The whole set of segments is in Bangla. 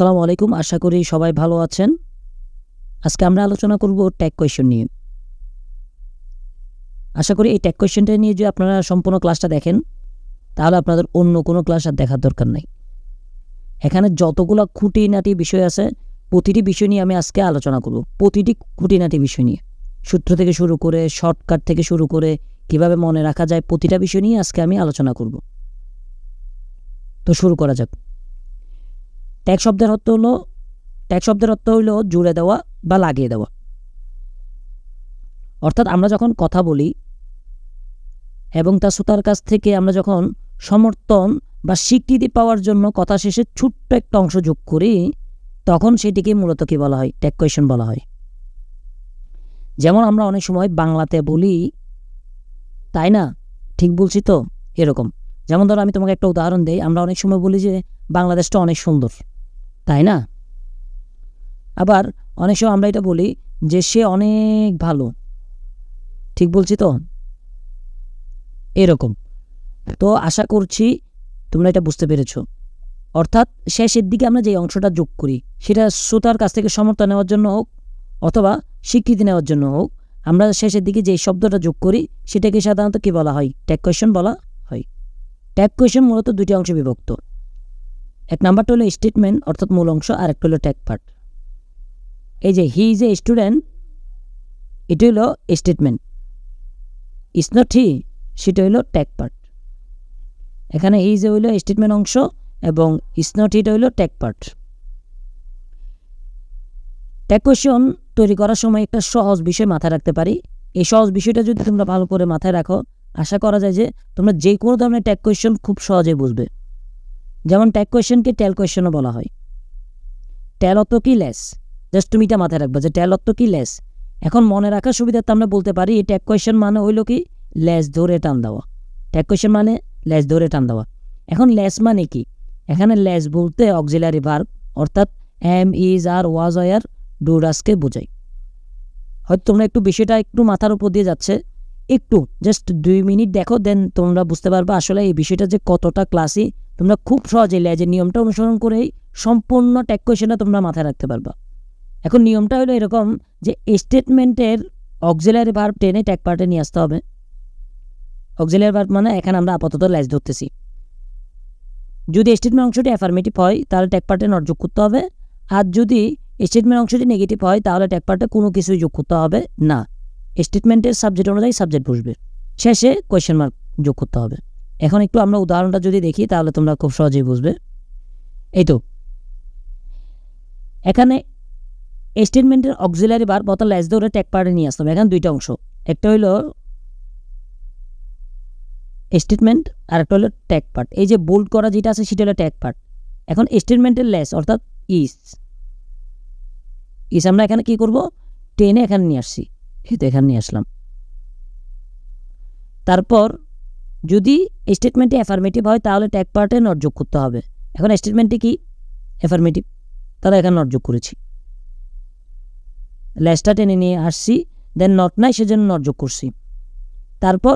আসসালামু আলাইকুম। আশা করি সবাই ভালো আছেন। আজকে আমরা আলোচনা করব ট্যাগ কোয়েশ্চন নিয়ে। আশা করি এই ট্যাগ কোয়েশ্চনটা নিয়ে যদি আপনারা সম্পূর্ণ ক্লাসটা দেখেন, তাহলে আপনাদের অন্য কোনো ক্লাস আর দেখার দরকার নাই। এখানে যতগুলো খুঁটিনাটি বিষয় আছে, প্রতিটি বিষয় নিয়ে আমি আজকে আলোচনা করব। প্রতিটি খুঁটিনাটি বিষয় নিয়ে, সূত্র থেকে শুরু করে, শর্টকাট থেকে শুরু করে, কিভাবে মনে রাখা যায়, প্রতিটা বিষয় নিয়ে আজকে আমি আলোচনা করব। তো শুরু করা যাক। ট্যাগ শব্দের অর্থ হলো জুড়ে দেওয়া বা লাগিয়ে দেওয়া। অর্থাৎ আমরা যখন কথা বলি এবং তা শ্রোতার কাছ থেকে আমরা যখন সমর্থন বা স্বীকৃতি পাওয়ার জন্য কথা শেষে ছোট্ট একটা অংশ যোগ করি, তখন সেটিকে মূলত কি বলা হয়? ট্যাগ কোয়েশ্চন বলা হয়। যেমন আমরা অনেক সময় বাংলাতে বলি, তাই না? ঠিক বলছি তো? এরকম। যেমন ধরো আমি তোমাকে একটা উদাহরণ দেই। আমরা অনেক সময় বলি যে বাংলাদেশটা অনেক সুন্দর, তাই না? আবার অনেক সময় আমরা এটা বলি যে সে অনেক ভালো। ঠিক বলছি তো? এরকম। তো আশা করছি তোমরা এটা বুঝতে পেরেছ। অর্থাৎ শেষের দিকে আমরা যে অংশটা যোগ করি, সেটা শ্রোতার কাছ থেকে সমর্থন নেওয়ার জন্য হোক অথবা স্বীকৃতি নেওয়ার জন্য হোক, আমরা শেষের দিকে যে শব্দটা যোগ করি সেটাকে সাধারণত কী বলা হয়? ট্যাগ কোয়েশ্চন বলা হয়। ট্যাগ কোয়েশ্চন মূলত দুটি অংশে বিভক্ত। এক নাম্বারটা হলো স্টেটমেন্ট অর্থাৎ মূল অংশ, আর একটা হলো ট্যাগ পার্ট। এই যে হি ইজ এ স্টুডেন্ট, এটি হলো স্টেটমেন্ট। ইজ নট হি, সেটা হলো ট্যাগ পার্ট। এখানে হি ইজ হইল স্টেটমেন্ট অংশ এবং ইজ নট হিটা হইল ট্যাগ পার্ট। ট্যাগ কোয়েশ্চন তৈরি করার সময় একটা সহজ বিষয় মাথায় রাখতে পারি। এই সহজ বিষয়টা যদি তোমরা ভালো করে মাথায় রাখো, আশা করা যায় যে তোমরা যে কোনো ধরনের ট্যাগ কোয়েশ্চন খুব সহজে বুঝবে। যেমন ট্যাগ কোয়েশ্চনকে ট্যাল কোয়েশ্চনও বলা হয়। ট্যাল অর্থ কি? লেস। জাস্ট তুমি এটা মাথায় রাখবে যে ট্যাল অর্থ কি? লেস। এখন মনে রাখার সুবিধার্থে আমরা বলতে পারি এই ট্যাগ কোয়েশ্চন মানে হইল কি? লেস ধরে টান দেওয়া। ট্যাগ কোয়েশ্চন মানে লেস ধরে টান দেওয়া। এখন লেস মানে কি? এখানে লেস বলতে অক্সিলারি ভার্ব অর্থাৎ am, is, are, was, were, do, ডাজকে বোঝায়। হয়তো তোমরা একটু বিষয়টা একটু মাথার উপর দিয়ে যাচ্ছে, একটু জাস্ট 2 মিনিট দেখো, দেন তোমরা বুঝতে পারবে আসলে এই বিষয়টা যে কতটা ক্লাসি। তোমরা খুব সহজে লেজের নিয়মটা অনুসরণ করেই সম্পূর্ণ ট্যাগ কোয়েশ্চনটা তোমরা মাথায় রাখতে পারবা। এখন নিয়মটা হলো এরকম যে স্টেটমেন্টের অক্সিলারি ভার্ব টেনে ট্যাগ পার্টে নিয়ে আসতে হবে। অক্সিলারি ভার্ব মানে এখানে আমরা আপাতত লেস ধরতেছি। যদি স্টেটমেন্ট অংশটি অ্যাফার্মেটিভ হয় তাহলে ট্যাগ পার্টে নট যোগ করতে হবে, আর যদি স্টেটমেন্ট অংশটি নেগেটিভ হয় তাহলে ট্যাগ পার্টে কোনো কিছুই যোগ করতে হবে না। স্টেটমেন্টের সাবজেক্ট অনুযায়ী সাবজেক্ট বসবে, শেষে কোয়েশ্চেন মার্ক যোগ করতে হবে। এখন একটু আমরা উদাহরণটা যদি দেখি তাহলে তোমরা খুব সহজেই বুঝবে। এই তো এখানে স্টেটমেন্টের অক্সিলারি ভার্ব অর্থাৎ লেস ধরে ট্যাগ পার্টে নিয়ে আসতে হবে। এখানে দুইটা অংশ, একটা হইলো স্টেটমেন্ট আর একটা হলো ট্যাগ পার্ট। এই যে বোল্ড করা যেটা আছে সেটা হলো ট্যাগ পার্ট। এখন স্টেটমেন্টের লেস অর্থাৎ ইজ আমরা এখানে কি করব? টেনে এখানে নিয়ে আসছি, এই তো এখানে নিয়ে আসলাম। তারপর যদি স্টেটমেন্টে অ্যাফার্মেটিভ হয় তাহলে ট্যাগ পার্টে নট যোগ করতে হবে। এখন স্টেটমেন্টে কি? অ্যাফার্মেটিভ, তাহলে এখানে নট যোগ করেছি। লেসটা টেনে নিয়ে আসছি, দেন নট নাই সেজন্য নট যোগ করছি। তারপর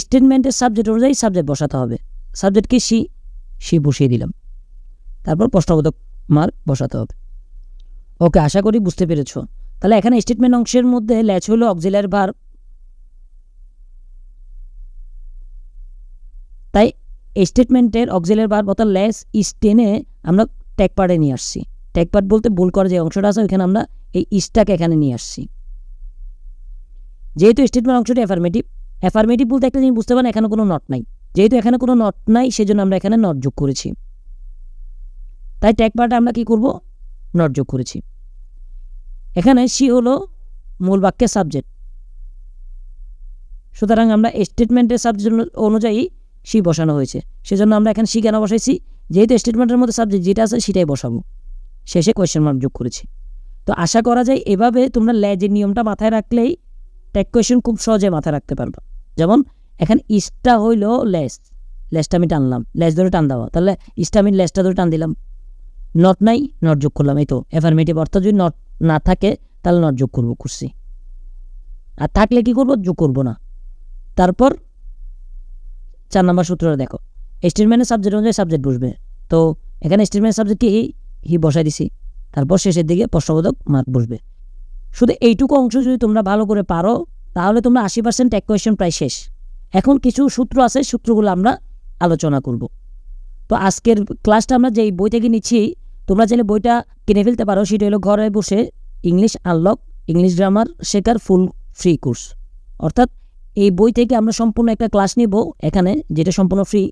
স্টেটমেন্টের সাবজেক্ট অনুযায়ী সাবজেক্ট বসাতে হবে। সাবজেক্ট কি? সি বসিয়ে দিলাম। তারপর প্রশ্নবোধক মার্ক বসাতে হবে। ওকে, আশা করি বুঝতে পেরেছ। তাহলে এখানে স্টেটমেন্ট অংশের মধ্যে লেস হলো অক্সিলারি ভার্ব, তাই স্টেটমেন্টের অক্সিলারি ভার্ব অর্থাৎ লেস ইজ টেনে আমরা ট্যাগ পার্টে নিয়ে আসছি। ট্যাগ পার্ট বলতে ভুল করা যে অংশটা আছে ওইখানে আমরা এই ইজটাকে এখানে নিয়ে আসছি। যেহেতু স্টেটমেন্ট অংশটি অ্যাফার্মেটিভ বলতে একটা জিনিস বুঝতে পারেন, এখানে কোনো নট নাই। যেহেতু এখানে কোনো নট নাই সেজন্য আমরা এখানে নট যোগ করেছি, তাই ট্যাগ পার্টে আমরা কি করব? নট যোগ করেছি। এখানে সি হলো মূল বাক্যের সাবজেক্ট, সুতরাং আমরা স্টেটমেন্টের সাবজেক্ট অনুযায়ী সি বসানো হয়েছে, সেজন্য আমরা এখানে সি কেন বসাইছি? যেহেতু স্টেটমেন্টের মধ্যে সাবজেক্ট যেটা আছে সেটাই বসাবো, শেষে কোয়েশ্চেন মার্ক যোগ করেছি। তো আশা করা যায় এভাবে তোমরা লেজের নিয়মটা মাথায় রাখলেই ট্যাগ কোয়েশ্চন খুব সহজে মাথায় রাখতে পারবা। যেমন এখানে ইসটা হইল লেসটা আমি টানলাম, লেস ধরে টান দেওয়া, তাহলে ইসটা আমি লেসটা ধরে টান দিলাম। নট নাই, নট যোগ করলাম। এই তো অ্যাফার্মেটিভ অর্থাৎ যদি নট না থাকে তাহলে নট যোগ করছি, আর থাকলে কি করব? যোগ করব না। তারপর 4 নম্বর সূত্রটা দেখো, স্টেটমেন্টের সাবজেক্ট অনুযায়ী সাবজেক্ট বসবে। তো এখানে স্টেটমেন্ট সাবজেক্ট কি? হি বসাই দিছি, তারপর শেষের দিকে প্রশ্নবোধক মার্ক বসবে। শুধু এইটুকু অংশ যদি তোমরা ভালো করে পারো তাহলে তোমরা 80% ট্যাগ কোয়েশ্চেন প্রায় শেষ। এখন কিছু সূত্র আছে, সূত্রগুলো আমরা আলোচনা করব। তো আজকের ক্লাসটা আমরা যেই বই থেকে নিচ্ছি, তোমরা চাইলে বইটা কিনে ফেলতে পারো। সেটা হলো ঘরে বসে ইংলিশ আনলক, ইংলিশ গ্রামার শেখার ফুল ফ্রি কোর্স। অর্থাৎ এই বই থেকে আমরা সম্পূর্ণ একটা ক্লাস নিব এখানে, যেটা সম্পূর্ণ ফ্রি।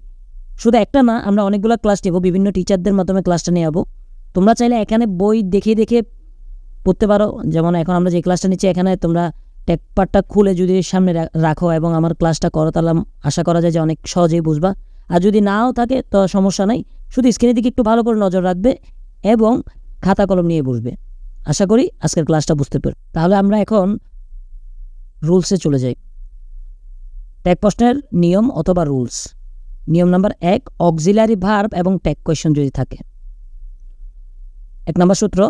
শুধু একটা না, আমরা অনেকগুলো ক্লাস নেব, বিভিন্ন টিচারদের মাধ্যমে ক্লাসটা নিয়ে যাবো। তোমরা চাইলে এখানে বই দেখে দেখে পড়তে পারো। যেমন এখন আমরা যে ক্লাসটা নিচ্ছি, এখানে তোমরা ট্যাগ পার্টটা খুলে যদি সামনে রাখো এবং আমার ক্লাসটা করো, তাহলে আশা করা যায় যে অনেক সহজেই বুঝবা। আর যদি নাও থাকে তো সমস্যা নাই, শুধু স্ক্রিনের দিকে একটু ভালো করে নজর রাখবে এবং খাতা কলম নিয়ে বসবে। আশা করি আজকের ক্লাসটা বুঝতে পারো। তাহলে আমরা এখন রুলসে চলে যাই। ট্যাগ প্রশ্নের নিয়ম অথবা রুলস। নিয়ম নাম্বার 1, অক্সিলারি ভার্ব এবং ট্যাগ কোয়েশ্চন যদি থাকে। 1 নম্বর সূত্র,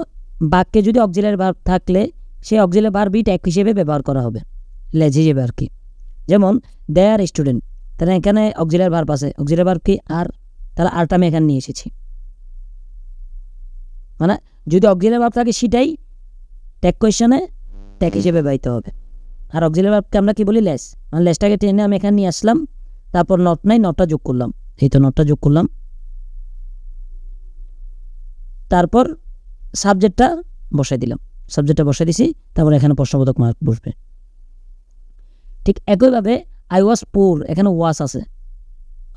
বাক্যে যদি অক্সিলারি ভার্ব থাকলে সেই অক্সিলারি ভার্বই ট্যাগ হিসেবে ব্যবহার করা হবে, লেজ হিসেবে আর কি। যেমন দে আর স্টুডেন্ট, তাহলে এখানে অক্সিলারি ভার্ব আছে, অক্সিলারি ভার্ব কি আর, তাহলে আরটা আমি এখানে নিয়ে এসেছি। মানে যদি অক্সিলারি ভার্ব থাকে সেটাই ট্যাগ কোয়েশ্চনে ট্যাগ হিসেবে ব্যবহৃত হবে। আর অক্সিলারি ভার্বকে আমরা কি বলি, লেস। মানে লেসটাকে টেনে আমি এখানে নিয়ে আসলাম, তারপর নট নাই, নটটা যোগ করলাম, এই তো নটটা যোগ করলাম। তারপর সাবজেক্টটা বসাই দিলাম, সাবজেক্টটা বসাই দিছি, তারপর এখানে প্রশ্নবোধক মার্ক বসবে। ঠিক একইভাবে আই ওয়াজ পুর, এখানে ওয়াজ আছে,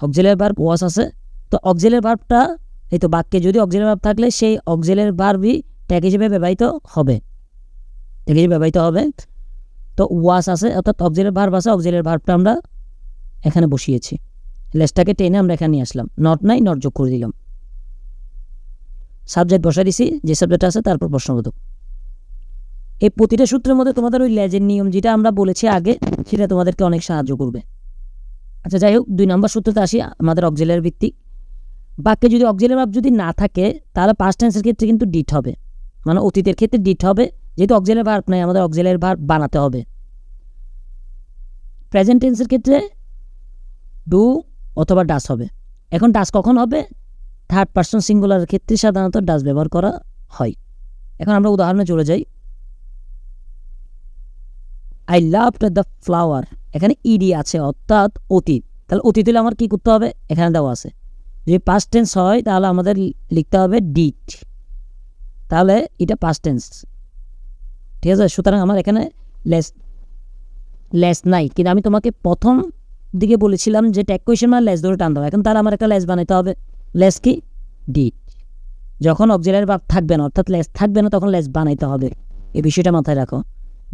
অক্সিলারি ভার্ব ওয়াজ আছে। তো অক্সিলারি ভার্বটা এই তো বাক্যে যদি অক্সিলারি ভার্ব থাকলে সেই অক্সিলারি ভার্বই ট্যাগ হিসেবে ব্যবহৃত হবে, ট্যাগ হিসেবে ব্যবহৃত হবে। তো ওয়াজ আছে, অর্থাৎ অক্সিলারি ভার্ব আছে, অক্সিলারি ভার্বটা আমরা এখানে বসিয়েছি, লেসটাকে টেনে আমরা এখানে নিয়ে আসলাম, নট নাই, নট যোগ করে দিলাম। সাবজেক্ট বসাই দিছি, যে সাবজেক্ট আছে, তারপর প্রশ্নবোধক। এই প্রতিটা সূত্রের মধ্যে তোমাদের ওই লেজের নিয়ম যেটা আমরা বলেছি আগে, সেটা তোমাদেরকে অনেক সাহায্য করবে। আচ্ছা যাই হোক, 2 নম্বর সূত্রতে আসি, আমাদের অক্সিলারি ভিত্তিক। বাক্যে যদি অক্সিলারি ভার্ব যদি না থাকে তাহলে পাস্ট টেন্সের ক্ষেত্রে কিন্তু ডিট হবে, মানে অতীতের ক্ষেত্রে ডিট হবে। যেহেতু অক্সিলারি ভার্ব নাই, আমাদের অক্সিলারি ভার্ব বানাতে হবে। প্রেজেন্ট টেন্সের ক্ষেত্রে ডু অথবা ডাস হবে। এখন ডাস কখন হবে? থার্ড পারসন সিঙ্গুলারের ক্ষেত্রে সাধারণত ডাস ব্যবহার করা হয়। এখন আমরা উদাহরণে চলে যাই। আই লাভড দ্য ফ্লাওয়ার, এখানে ইডি আছে অর্থাৎ অতীত। তাহলে অতীত হলে আমার কী করতে হবে? এখানে দেওয়া আছে। যদি পাস্ট টেন্স হয় তাহলে আমাদের লিখতে হবে ডিড, তাহলে এটা পাস্ট টেন্স। ঠিক আছে, সুতরাং আমার এখানে লেস নাই। কিন্তু আমি তোমাকে প্রথম দিকে বলেছিলাম যে ট্যাগ কোয়েশ্চেন মানে লেস ধরে টান দাও। এখন তাহলে আমার একটা লেস বানাইতে হবে। লেস কি? ডিড। যখন অক্সিলারি ভার্ব থাকবে না, অর্থাৎ লেস থাকবে না, তখন লেস বানাইতে হবে। এই বিষয়টা মাথায় রাখো।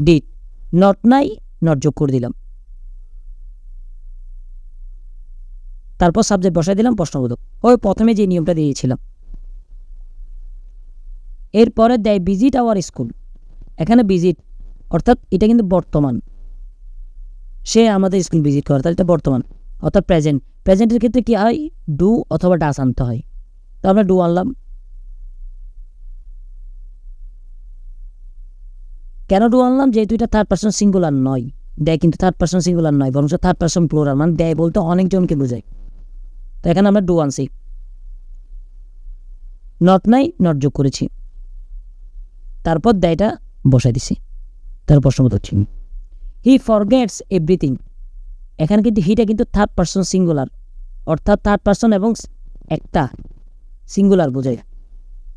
ডিড, নট নাই, নট যোগ করে দিলাম, তারপর সাবজেক্ট বসাই দিলাম, প্রশ্নবোধক। ওই প্রথমে যে নিয়মটা দিয়েছিলাম। এরপরে দেয় ভিজিট আওয়ার স্কুল, এখানে ভিজিট অর্থাৎ এটা কিন্তু বর্তমান, সে আমাদের স্কুল ভিজিট করে, তাহলে এটা বর্তমান অর্থাৎ প্রেজেন্ট। প্রেজেন্টের ক্ষেত্রে কি হয়? ডু অথবা ডাস আনতে হয়। তো আমরা ডু আনলাম। কেন ডু আনলাম? যেহেতু এটা থার্ড পারসন সিঙ্গুলার নয়। দেয় কিন্তু থার্ড পারসন সিঙ্গুলার নয়, বরং থার্ড পারসন প্লুরাল, মানে দেয় বলতে অনেকজনকে বোঝায়। তো এখানে আমরা ডু আনছি, নট নাই, নট যোগ করেছি, তারপর দেয়টা বসাই দিছি, তার প্রশ্নবোধক চিহ্ন। হি ফরগেটস এভরিথিং, এখানে কিন্তু হিটা কিন্তু থার্ড পারসন সিঙ্গুলার, অর্থাৎ থার্ড পারসন এবং একটা সিঙ্গুলার বোঝায়।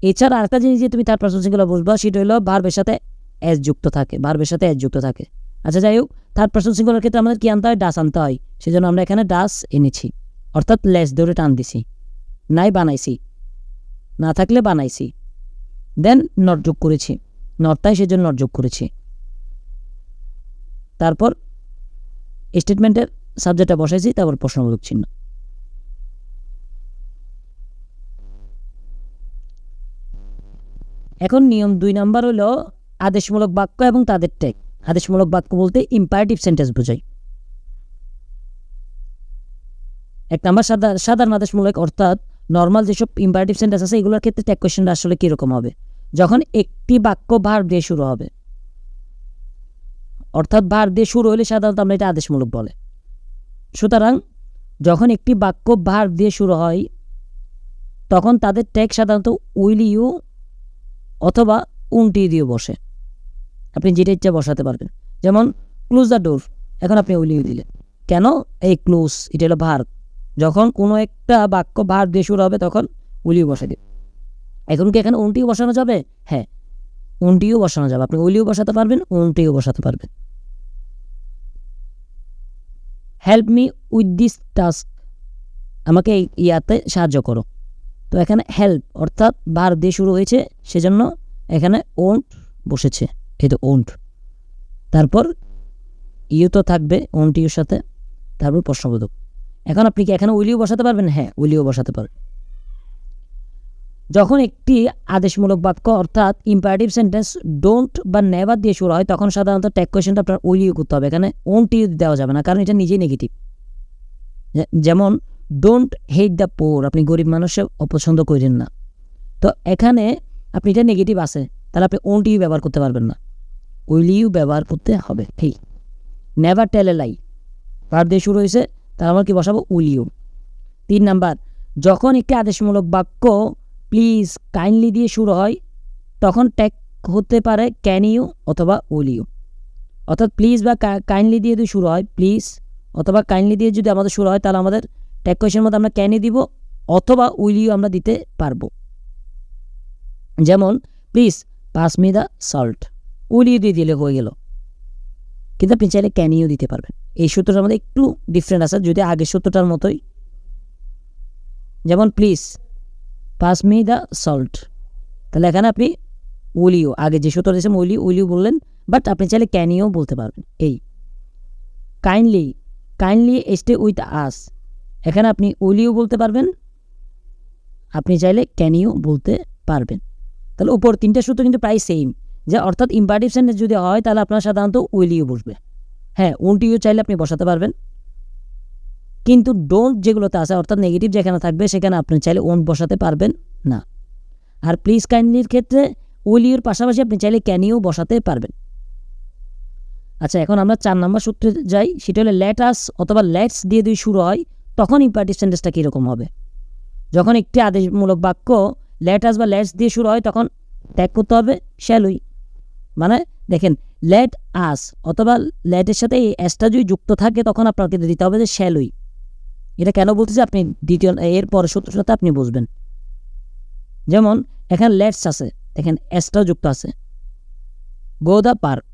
এছাড়া আরেকটা জিনিস যে তুমি থার্ড পারসন সিঙ্গুলার বুঝবা, সেটা হলো ভার্বের সাথে এস যুক্ত থাকে, ভার্বের সাথে এস যুক্ত থাকে। আচ্ছা যাই হোক, থার্ড পারসন সিঙ্গুলার ক্ষেত্রে আমাদের কি আনতে হয়? ডাস আনতে হয়। সেজন্য আমরা এখানে ডাস এনেছি, অর্থাৎ লেস ধরে টান দিছি। নাই বানাইছি, না থাকলে বানাইছি, দেন নট যোগ করেছি, নট তাই সেজন্য নট যোগ করেছি। তারপর স্টেটমেন্টের সাবজেক্টটা বসাইছি, তারপর প্রশ্নবোধক চিহ্ন। এখন নিয়ম 2 নাম্বার হলো আদেশমূলক বাক্য এবং তাদের ট্যাগ। আদেশমূলক বাক্য বলতে ইম্পারেটিভ সেন্টেন্স বোঝায়। 1 নাম্বার সাধারণ আদেশমূলক, অর্থাৎ নর্মাল যেসব ইম্পারেটিভ সেন্টেন্স আছে এগুলোর ক্ষেত্রে ট্যাগ কোয়েশ্চেনটা আসলে কীরকম হবে? যখন একটি বাক্য ভার্ব দিয়ে শুরু হবে, অর্থাৎ ভার্ব দিয়ে শুরু হলে সাধারণত আমরা এটা আদেশমূলক বলে। সুতরাং যখন একটি বাক্য ভার্ব দিয়ে শুরু হয় তখন তাদের ট্যাগ সাধারণত উইল ইউ অথবা উন্টি দিয়ে বসে। আপনি যেটা ইচ্ছা বসাতে পারবেন। যেমন ক্লোজ দ্য ডোর, এখন আপনি উইল ইউ দিলেন। কেন? এই ক্লোজ এটা হলো ভার্ব। যখন কোনো একটা বাক্য ভার্ব দিয়ে শুরু হবে তখন উইল ইউ বসাই দিন। এখন কি এখানে উন্টিও বসানো যাবে? হ্যাঁ, উন্টিও বসানো যাবে। আপনি উইল ইউ বসাতে পারবেন, উন্টিও বসাতে পারবেন। Help me with this task, আমাকে এই ইয়াতে সাহায্য করো। তো এখানে হেল্প অর্থাৎ ভার্ব দিয়ে শুরু হয়েছে, সেজন্য এখানে ওন্ট বসেছে, এই তো ওন্ট। তারপর ইউ তো থাকবে ওন্ট ইউর সাথে, তারপর প্রশ্নবোধক। এখন আপনি কি এখানে উইল ইউ বসাতে পারবেন? হ্যাঁ, উইল ইউ বসাতে পারবেন। যখন একটি আদেশমূলক বাক্য অর্থাৎ ইম্পারেটিভ সেন্টেন্স ডোন্ট বা নেভার দিয়ে শুরু হয় তখন সাধারণত ট্যাগ কোয়েশ্চেনটা আপনার উইল ইউ করতে হবে। এখানে ওন্ট ইউ দেওয়া যাবে না, কারণ এটা নিজেই নেগেটিভ। যেমন ডোন্ট হেট দ্য পোর, আপনি গরিব মানুষকে অপছন্দ করেন না। তো এখানে আপনি এটা নেগেটিভ আছে, তাহলে আপনি ওন্ট ইউ ব্যবহার করতে পারবেন না, উইল ইউ ব্যবহার করতে হবে। ঠিক। নেভার টেল এ লাই, ভার্ব দিয়ে শুরু হয়েছে, তাহলে আমরা কি বসাবো? Will you. 3 নাম্বার, যখন একটি আদেশমূলক বাক্য প্লিজ কাইন্ডলি দিয়ে শুরু হয় তখন ট্যাগ হতে পারে ক্যান ইউ অথবা উইল ইউ। অর্থাৎ প্লিজ বা কাইন্ডলি দিয়ে যদি শুরু হয়, প্লিজ অথবা কাইন্ডলি দিয়ে যদি আমাদের শুরু হয় তাহলে আমাদের ট্যাগ কোয়েশ্চেনের মধ্যে আমরা ক্যানই দিব অথবা উইল ইউ আমরা দিতে পারবো। যেমন please pass me the salt, will you দিয়ে দিলে হয়ে গেল, কিন্তু আপনি চাইলে ক্যান ইউ দিতে পারবেন। এই সূত্রটার মধ্যে একটু ডিফারেন্ট আছে, যদি আগের সূত্রটার মতোই। যেমন please pass me the salt, তাহলে এখানে আপনি উইল ইউ, আগে যে সূত্র দিয়েছেন উইল ইউ বললেন, বাট আপনি চাইলে ক্যান ইউ বলতে পারবেন। এই kindly, kindly stay with us, এখানে আপনি উইল ইউ বলতে পারবেন, আপনি চাইলে ক্যান ইউ বলতে পারবেন। তাহলে উপর 3টা সূত্র কিন্তু প্রায় সেম, যে অর্থাৎ ইম্পারেটিভ সেন্টেন্স যদি হয় তাহলে আপনার সাধারণত উইল ইউ বসবে। হ্যাঁ, উন্ট ইউ চাইলে আপনি বসাতে পারবেন, কিন্তু ডোন্ট যেগুলোতে আছে অর্থাৎ নেগেটিভ যেখানে থাকবে সেখানে আপনি চাইলে ওন্ট বসাতে পারবেন না। আর প্লিজ কাইন্ডলির ক্ষেত্রে উইল ইউর পাশাপাশি আপনি চাইলে ক্যান ইউ বসাতে পারবেন। আচ্ছা, এখন আমরা 4 নম্বর সূত্রে যাই, সেটা হলো লেট আস অথবা লেটস দিয়ে যদি শুরু হয় তখন ইম্পারেটিভ সেন্টেন্সটা কীরকম হবে। যখন একটি আদেশমূলক বাক্য লেট আস বা লেটস দিয়ে শুরু হয় তখন ট্যাগ করতে হবে শ্যাল উই। মানে দেখেন, লেট আস অথবা লেটের সাথে এই এসটা যদি যুক্ত থাকে তখন আপনাকে দিতে হবে যে শ্যাল উই। এটা কেন বলতেছি আপনি দ্বিতীয় এর পরে সূত্রের সাথে আপনি বুঝবেন। যেমন এখানে লেটস আছে, দেখেন এসটাও যুক্ত আছে, গো দ্য পার্ক,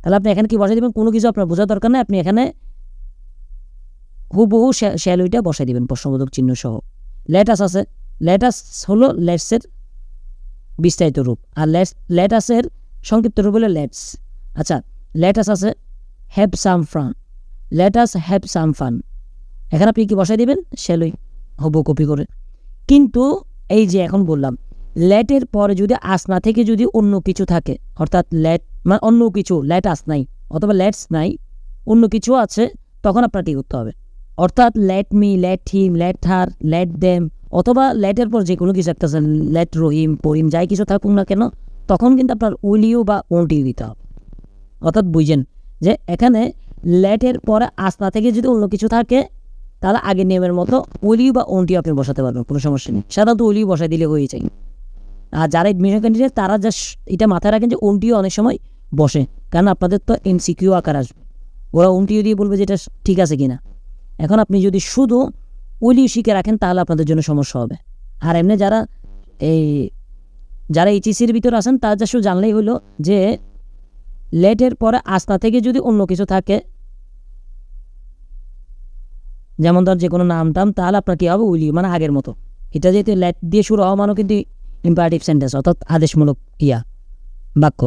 তাহলে আপনি এখানে কি বসাই দেবেন? কোনো কিছু আপনার বোঝার দরকার নেই, আপনি এখানে হুবহু শ্যাল উইটা বসাই দেবেন প্রশ্নবোধক চিহ্ন সহ। লেটাস আছে, লেটাস হলো লেটসের বিস্তারিত রূপ, আর লেটাসের সংক্ষিপ্ত রূপ হলো লেটস। আচ্ছা, লেটাস আছে have some fun, let us have some fun, এখানে আপনি কি বসাই দেবেন? শ্যাল উই, হুবহু কপি করে। কিন্তু এই যে এখন বললাম, লেটের পরে যদি আস না থেকে যদি অন্য কিছু থাকে, অর্থাৎ লেট মানে অন্য কিছু, লেট আস নাই অথবা লেটস নাই, অন্য কিছু আছে, তখন আপনার কী করতে হবে? অর্থাৎ let me, let him, let her, let them, অথবা লেটের পর যে কোনো কিছু একটা আছে, লেট রহিম, পরিম, যাই কিছু থাকুক না কেন, তখন কিন্তু আপনার উইল ইউ বা ওন্ট ইউ দিতে হবে। অর্থাৎ বুঝেন যে এখানে লেটের পরে আস না থেকে যদি অন্য কিছু থাকে তাহলে আগের নিয়মের মতো উইল ইউ বা ওন্ট ইউ আপনি বসাতে পারবেন, কোনো সমস্যা নেই। সাধারণত উইল ইউ বসাই দিলে হয়ে যায়। আর যারা এডমিশন ক্যান্ডিডেট তারা জাস্ট এটা মাথায় রাখেন যে ওন্ট ইউ অনেক সময় বসে, কারণ আপনাদের তো এমসিকিউ আকার আসবে, ওরা ওন্ট ইউ দিয়ে বলবে যে এটা ঠিক আছে কিনা। এখন আপনি যদি শুধু উইল ইউ শিখে রাখেন তাহলে আপনাদের জন্য সমস্যা হবে। আর এমনি যারা এইচএসির ভিতরে আছেন তারা জাস্ট জানলেই হলো যে লেটের পরে আস্তা থেকে যদি অন্য কিছু থাকে, যেমন ধর যে কোনো নাম টাম, তাহলে আপনার কী হবে? উইল ইউ, মানে আগের মতো। এটা যেহেতু লেট দিয়ে শুরু হওয়া মানে কিন্তু ইম্পারেটিভ সেন্টেন্স অর্থাৎ আদেশমূলক বাক্য,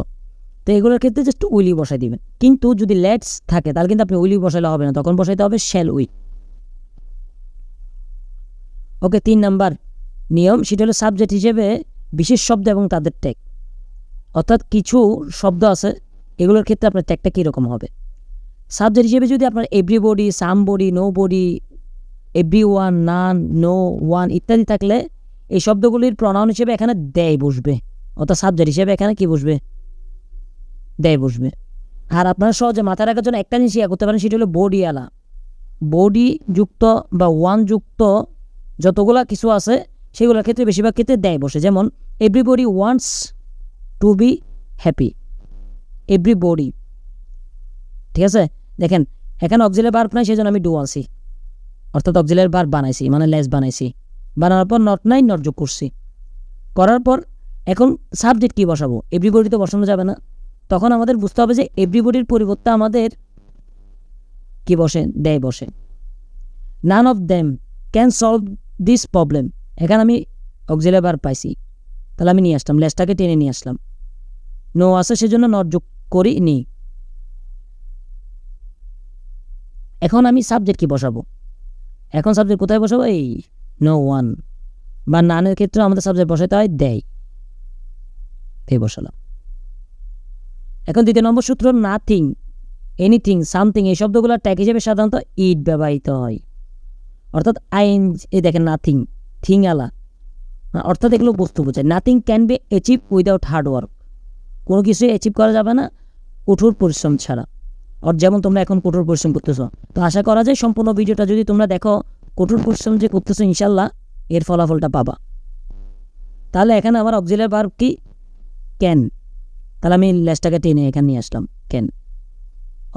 তো এগুলোর ক্ষেত্রে জাস্ট উইল ইউ বসাই দিবেন। কিন্তু যদি লেটস থাকে তাহলে কিন্তু আপনি উইল ইউ বসাইলে হবে না, তখন বসাইতে হবে শ্যাল উই। ওকে, 3 নাম্বার নিয়ম, সেটা হলো সাবজেক্ট হিসেবে বিশেষ শব্দ এবং তাদের ট্যাগ। অর্থাৎ কিছু শব্দ আছে, এগুলোর ক্ষেত্রে আপনার ট্যাগটা কীরকম হবে। সাবজেক্ট হিসেবে যদি আপনার everybody, somebody, nobody, everyone, none, no one ইত্যাদি থাকলে এই শব্দগুলির প্রনাউন হিসেবে এখানে দেয় বসবে, অর্থাৎ সাবজেক্ট হিসেবে এখানে কি বসবে? দেয় বসবে। আর আপনারা সহজে মাথায় রাখার জন্য একটা জিনিস ইয়া করতে পারেন, সেটা হলো বডিওয়ালা, বডি যুক্ত বা ওয়ান যুক্ত যতগুলা কিছু আছে সেগুলোর ক্ষেত্রে বেশিরভাগ ক্ষেত্রে দেয় বসে। যেমন everybody wants to be happy, everybody, ঠিক আছে। দেখেন এখানে অক্সিলারি ভার্ব নাই, সেজন্য আমি ডু আনছি, অর্থাৎ অক্সিলারি ভার্ব বানাইছি, মানে লেস বানাইছি। বানানোর পর নট নাই, নট যোগ করছি। করার পর এখন সাবজেক্ট কি বসাবো? এভরিবডি তো বসানো যাবে না, তখন আমাদের বুঝতে হবে যে এভরিবডির পরিবর্তে আমাদের কি বসে? দেয় বসে। None of them can solve this problem, এখানে আমি অক্সিলারি ভার্ব পাইছি, তাহলে আমি নিয়ে আসলাম, লেসটাকে টেনে নিয়ে আসলাম। নো আছে সেজন্য নট যোগ করি নি। এখন আমি সাবজেক্ট কি বসাবো? এখন সাবজেক্ট কোথায় বসাবো? এই নো ওয়ান বা নানের ক্ষেত্রে আমাদের সাবজেক্ট বসাতে হয় দেয়, এই বসালাম। এখন দ্বিতীয় নম্বর সূত্র, নাথিং, এনিথিং, সামথিং, এই শব্দগুলো ট্যাগ হিসেবে সাধারণত ইট ব্যবহৃত হয়, অর্থাৎ আইন। এই দেখেন নাথিং, থিং আলা, অর্থাৎ এগুলো বস্তু বোঝায়। Nothing can be achieve without hard work, কোনো কিছু অ্যাচিভ করা যাবে না কঠোর পরিশ্রম ছাড়া। যেমন তোমরা এখন কঠোর পরিশ্রম করতেছো, তো আশা করা যায় সম্পূর্ণ ভিডিওটা যদি তোমরা দেখো, কঠোর পরিশ্রম যে করতেছো ইনশাল্লাহ এর ফলাফলটা পাবা। তাহলে এখানে আমার অক্সিলারি ভার্ব কি? ক্যান, তাহলে আমি লেজটাকে টেনে এখানে নিয়ে আসলাম, ক্যান।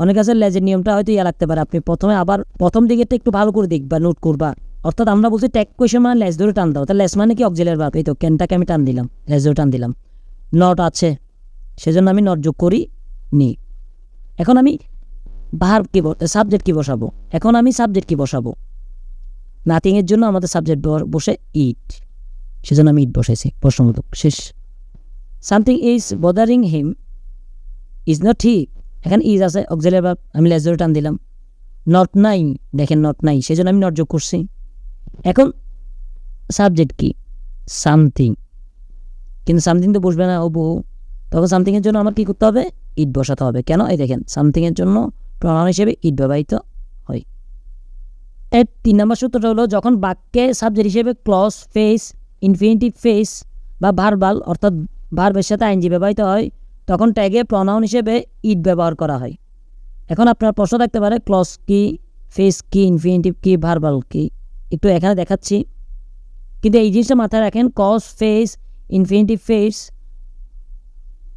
অনেক আছে লেজের নিয়মটা হয়তো ইয়া লাগতে পারে, আপনি প্রথমে আবার প্রথম দিকেরটা একটু ভালো করে দেখবা, নোট করবা। অর্থাৎ আমরা বলছি ট্যাগ কোয়েশ্চন মানে লেজ ধরে টান দাও, তাহলে লেজ মানে কি? Auxiliary verb. এই তো ক্যানটাকে আমি টান দিলাম, লেজ ধরে টান দিলাম। নট আছে সেজন্য আমি নট যোগ করি নি। এখন আমি ভার্ব কি সাবজেক্ট কি বসাবো? এখন আমি সাবজেক্ট কি বসাবো? নাথিং এর জন্য আমাদের সাবজেক্ট বসে ইট, সেজন্য আমি ইট বসাইছি, প্রশ্নবোধক, শেষ। Something is bothering him, is not he, এখানে ইজ আছে অক্সিলারি ভার্ব, আমি লেজ ধরে টান দিলাম। নট নাই, দেখেন নট নাই, সেজন্য আমি নট যোগ করছি। এখন সাবজেক্ট কি? সামথিং, কিন্তু সামথিং তো বসবে না ও বহু, তখন সামথিং এর জন্য আমার কি করতে হবে? ইট বসাতে হবে। কেন? এই দেখেন সামথিং এর জন্য প্রণাম হিসেবে ইট ব্যবহৃত হয়। এর 3 নম্বর সূত্রটা হলো, যখন বাক্যে সাবজেক্ট হিসেবে ক্লজ, ফেস, ইনফিনিটিভ ফেস বা ভার্বাল অর্থাৎ ভার্বের সাথে আইনজি ব্যবহৃত হয়, তখন ট্যাগে প্রনাউন হিসেবে ইট ব্যবহার করা হয়। এখন আপনার প্রশ্ন থাকতে পারে ক্লজ কি, ফেস কি, ইনফিনিটিভ কি, ভার্বাল কি, একটু এখানে দেখাচ্ছি, কিন্তু এই জিনিসটা মাথায় রাখেন, কজ, ফেস, ইনফিনিটিভ ফেস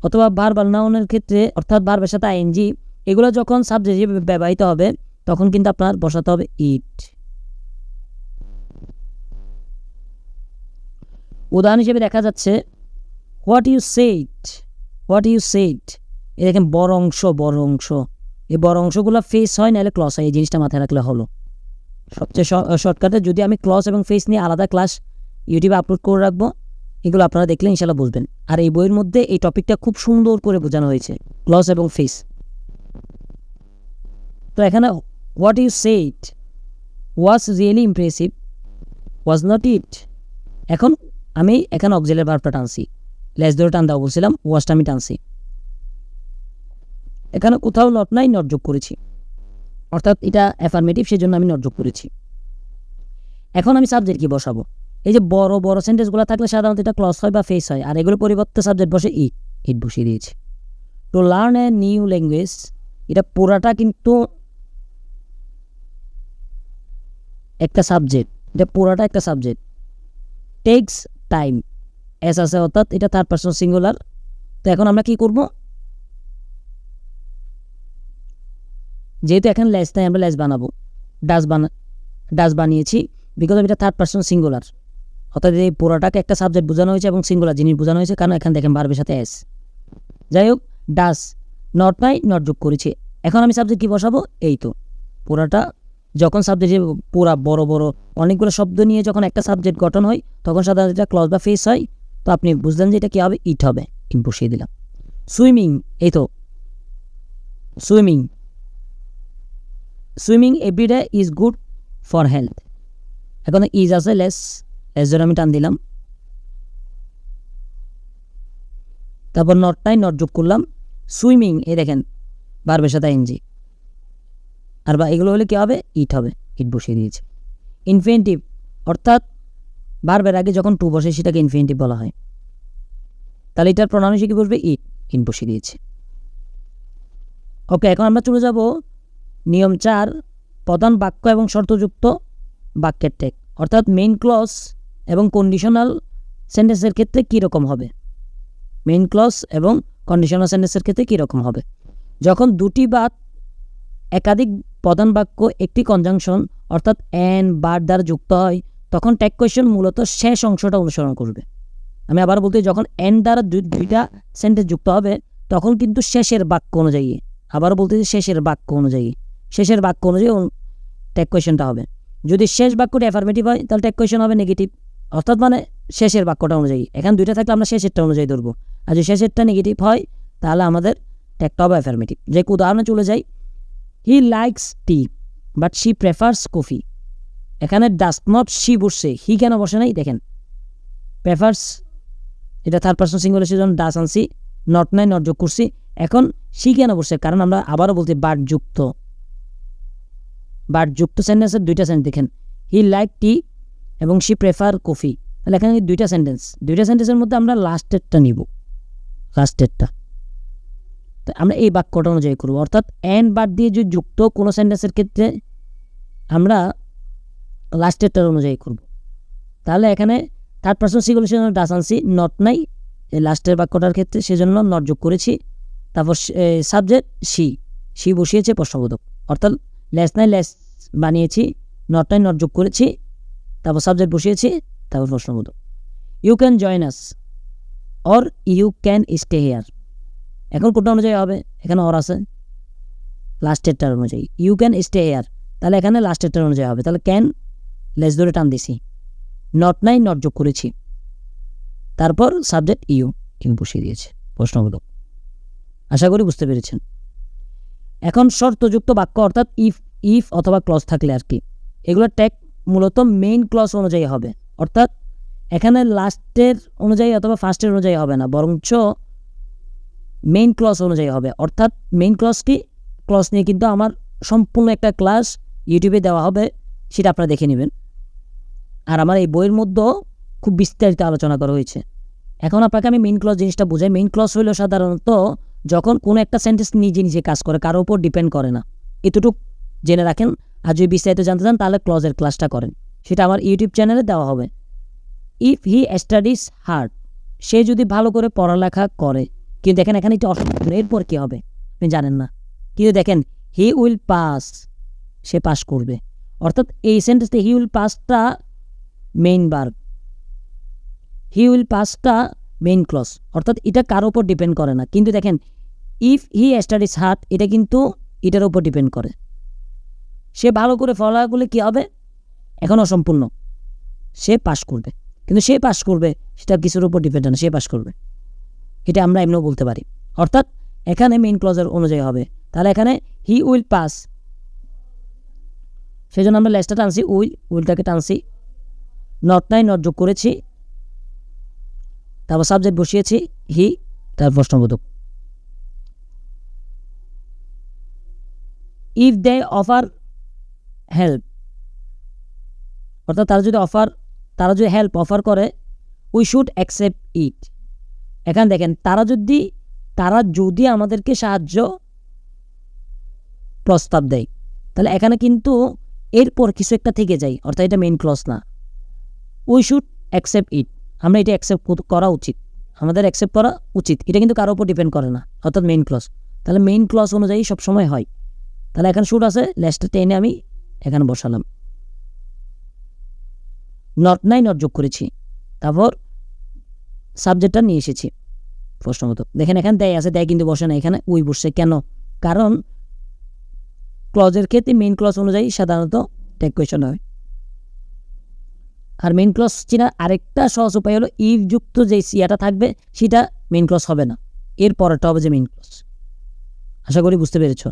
অথবা ভার্বাল নাউনের ক্ষেত্রে অর্থাৎ ভার্বের সাথে আইএনজি, এগুলো যখন সাবজেক্ট হিসেবে ব্যবহৃত হবে তখন কিন্তু আপনার বসাতে হবে ইট। উদাহরণ হিসেবে দেখা যাচ্ছে what you said, what you said, এই দেখেন বড় অংশ, বড় অংশ, এই বড় অংশগুলো ফেস হয় নাহলে ক্লস হয়, এই জিনিসটা মাথায় রাখলে হলো। সবচেয়ে শর্টকাটে যদি আমি ক্লস এবং ফেস নিয়ে আলাদা ক্লাস ইউটিউবে আপলোড করে রাখবো, এগুলো আপনারা দেখলে ইনশাল্লাহ বুঝবেন। আর এই বইয়ের মধ্যে এই টপিকটা খুব সুন্দর করে বোঝানো হয়েছে, ক্লজ এবং ফেস। তো এখানে what you said was really impressive, was not it. এখন আমি এখানে অক্সিলারি ভার্বটা টানছি, লেজ ধরে টান দাও বলছিলাম, ওয়াজটা আমি টানছি। এখানে কোথাও নট নাই, নট যোগ করেছি, অর্থাৎ এটা অ্যাফার্মেটিভ, সেজন্য আমি নট যোগ করেছি। এখন আমি সাবজেক্ট কি বসাবো? এই যে বড় বড় সেন্টেন্সগুলো থাকলে সাধারণত এটা ক্লজ হয় বা ফেস হয়, আর এগুলো পরিবর্তে সাবজেক্ট বসে ইট বসিয়ে দিয়েছি। To learn a new language, এটা পুরাটা কিন্তু একটা সাবজেক্ট, এটা পুরাটা একটা সাবজেক্ট। টেক্স টাইম, এস আছে অর্থাৎ এটা থার্ড পারসন সিঙ্গুলার। তো এখন আমরা কি করব? যেহেতু এখন লেস নাই, আমরা লেস বানাবো, ডাস বানিয়েছি, বিকজ এটা থার্ড পারসন সিঙ্গুলার, অর্থাৎ এই পুরোটাকে একটা সাবজেক্ট বোঝানো হয়েছে এবং সিঙ্গুলার জিনিস বোঝানো হয়েছে, কারণ এখানে দেখেন ভার্বের সাথে এস। যাই হোক, ডাস, নট নাই, নট যোগ করেছি। এখন আমি সাবজেক্ট কি বসাবো? এই তো পুরাটা, যখন সাবজেক্ট পুরা বড় বড় অনেকগুলো শব্দ নিয়ে যখন একটা সাবজেক্ট গঠন হয় তখন সাধারণত এটা ক্লজ বা ফেস হয়। তো আপনি বুঝলেন যে এটা কী হবে? ইট হবে, ইট বসিয়ে দিলাম। সুইমিং, এই তো swimming, swimming everyday is good for health. এখন ইজ আছে, লেস ধরে আমি টান দিলাম, তারপর নট নাই, নট যোগ করলাম। সুইমিং, এই দেখেন ভার্বের সাথে এনজি, আর বা এগুলো হলে কী হবে? ইট হবে, ইট বসিয়ে দিয়েছে। ইনফিনিটিভ অর্থাৎ ভার্বের আগে যখন টু বসে সেটাকে ইনফিনিটিভ বলা হয়, তাহলে এটার প্রনাউন হিসেবে কী বসবে? ইট বসিয়ে দিয়েছে। ওকে, এখন আমরা চলে যাব নিয়ম 4, প্রধান বাক্য এবং শর্তযুক্ত বাক্যের ট্যাগ, অর্থাৎ মেইন ক্লজ এবং কন্ডিশনাল সেন্টেন্সের ক্ষেত্রে কীরকম হবে, মেইন ক্লজ এবং কন্ডিশনাল সেন্টেন্সের ক্ষেত্রে কীরকম হবে। যখন দুটি বা একাধিক প্রধান বাক্য একটি কনজাংশন অর্থাৎ অ্যান্ড বার দ্বারা যুক্ত হয়, তখন ট্যাগ কোয়েশ্চন মূলত শেষ অংশটা অনুসরণ করবে। আমি আবার বলতে, যখন অ্যান্ড দ্বারা দুইটা সেন্টেন্স যুক্ত হবে তখন কিন্তু শেষের বাক্য অনুযায়ী, আবার বলতে শেষের বাক্য অনুযায়ী ট্যাগ কোয়েশ্চনটা হবে। যদি শেষ বাক্যটি অ্যাফার্মেটিভ হয় তাহলে ট্যাগ কোয়েশ্চন হবে নেগেটিভ, অর্থাৎ মানে শেষের বাক্যটা অনুযায়ী। এখানে দুইটা থাকলে আমরা শেষেরটা অনুযায়ী ধরবো, আর যদি শেষেরটা নেগেটিভ হয় তাহলে আমাদের ট্যাগটা হবে অ্যাফার্মেটিভ। যে উদাহরণে চলে যাই, he likes T but she prefers coffee. এখানে ডাস নট শি বসছে, হি কেন বসে নাই দেখেন, প্রেফার্স এটা থার্ড পারসন সিঙ্গুলার, সেজন্য ডাস আনছি, নট নাই নট যোগ করছি। এখন শি কেন বসছে, কারণ আমরা আবারও বলতে বারযুক্ত সেন্টেন্সের দুইটা সেন্টেন্স দেখেন, হি লাইক টি এবং শি প্রেফার কফি। তাহলে এখানে দুইটা সেন্টেন্সের মধ্যে আমরা লাস্টেরটা নিব, তো আমরা এই বাক্যটা অনুযায়ী করবো। অর্থাৎ অ্যান্ড বাদ দিয়ে যদি যুক্ত কোনো সেন্টেন্সের ক্ষেত্রে আমরা লাস্টেরটার অনুযায়ী করব। তাহলে এখানে থার্ড পারসন সিঙ্গুলার সেজন্য ডাস আনছি, নট নাই এই লাস্টের বাক্যটার ক্ষেত্রে, সেজন্য নট যোগ করেছি। তারপর সাবজেক্ট শি বসিয়েছে প্রশ্নবোধক, অর্থাৎ লেস নাই লেস বানিয়েছি, নট নাই নট যোগ করেছি, তারপর সাবজেক্ট বসিয়েছি, তারপর প্রশ্নবোধক। You can join us or you can stay here. এখন কোনটা অনুযায়ী হবে, এখানে অর আছে, লাস্টেরটার অনুযায়ী। ইউ ক্যান স্টে হেয়ার, তাহলে এখানে লাস্টেরটার অনুযায়ী হবে। তাহলে ক্যান লেস ধরে টান দিছি, নট নাই নট যোগ করেছি, তারপর সাবজেক্ট ইউ বসিয়ে দিয়েছে প্রশ্নবোধক। আশা করি বুঝতে পেরেছেন। এখন শর্তযুক্ত বাক্য অর্থাৎ ইফ অথবা ক্লজ থাকলে আর কি, এগুলোর ট্যাগ মূলত মেইন ক্লজ অনুযায়ী হবে। অর্থাৎ এখানে লাস্টের অনুযায়ী অথবা ফার্স্টের অনুযায়ী হবে না, বরঞ্চ মেইন ক্লজ অনুযায়ী হবে। অর্থাৎ মেইন ক্লজ নিয়ে কিন্তু আমার সম্পূর্ণ একটা ক্লাস ইউটিউবে দেওয়া হবে, সেটা আপনারা দেখে নেবেন। আর আমার এই বইয়ের মধ্যেও খুব বিস্তারিত আলোচনা করা হয়েছে। এখন আপনাকে আমি মেইন ক্লজ জিনিসটা বুঝাই। মেইন ক্লজ হইল সাধারণত যখন কোনো একটা সেন্টেন্স নিজে কাজ করে, কারোর উপর ডিপেন্ড করে না, এতটুকু জেনে রাখেন। আর যদি বিস্তারিত জানতে চান তাহলে ক্লজের ক্লাসটা করেন, সেটা আমার ইউটিউব চ্যানেলে দেওয়া হবে। ইফ হি স্টাডিজ হার্ড, সে যদি ভালো করে পড়ালেখা করে, কিন্তু দেখেন এখানে একটু অসম্পূর্ণ, এরপর কী হবে আপনি জানেন না, কিন্তু দেখেন হি উইল পাস, সে পাস করবে। অর্থাৎ এই সেন্টেন্সে হি উইল পাসটা মেইন ভার্ব, হি উইল পাসটা মেইন ক্লজ, অর্থাৎ এটা কারোর উপর ডিপেন্ড করে না। কিন্তু দেখেন ইফ হি স্টাডিজ হার্ড, এটা কিন্তু এটার উপর ডিপেন্ড করে। সে ভালো করে পড়ালেখা করলে কী হবে, এখন অসম্পূর্ণ, সে পাস করবে। কিন্তু সে পাস করবে সেটা কিছুর উপর ডিপেন্ড না, সে পাস করবে, এটা আমরা এমনিও বলতে পারি। অর্থাৎ এখানে মেইন ক্লজের অনুযায়ী হবে। তাহলে এখানে হি উইল পাস, সেই জন্য আমরা লেসটা টানছি, উইলটাকে টানছি, নট নাই নট যোগ করেছি, তারপর সাবজেক্ট বসিয়েছি হি, তারপর প্রশ্নবোধক। ইফ দে অফার হেল্প, অর্থাৎ তারা যদি হেল্প অফার করে, উই শুড অ্যাকসেপ্ট ইট। এখানে দেখেন তারা যদি আমাদেরকে সাহায্য প্রস্তাব দেয়, তাহলে এখানে কিন্তু এরপর কিছু একটা থেকে যায়, অর্থাৎ এটা মেইন ক্লজ না। উই শুড অ্যাকসেপ্ট ইট, আমরা এটা অ্যাকসেপ্ট করা উচিত, আমাদের অ্যাকসেপ্ট করা উচিত, এটা কিন্তু কারোর উপর ডিপেন্ড করে না, অর্থাৎ মেইন ক্লজ। তাহলে মেইন ক্লজ অনুযায়ী সবসময় হয়। তাহলে এখানে শুড আছে, লেসটা টেনে আমি এখানে বসালাম, নট নাই নট যোগ করেছি, তারপর সাবজেক্টটা নিয়ে এসেছি প্রশ্নবোধক। দেখেন এখানে দেয় আছে, দেয় কিন্তু বসে না, এখানে উই বসছে কেন, কারণ ক্লজের ক্ষেত্রে মেইন ক্লজ অনুযায়ী সাধারণত ট্যাগ কোয়েশ্চন হয়। আর মেইন ক্লজ চিনা আরেকটা সহজ উপায় হলো ইফ যুক্ত যে সিয়াটা থাকবে সেটা মেইন ক্লজ হবে না, এর পরেরটা হবে যে মেইন ক্লজ। আশা করি বুঝতে পেরেছ।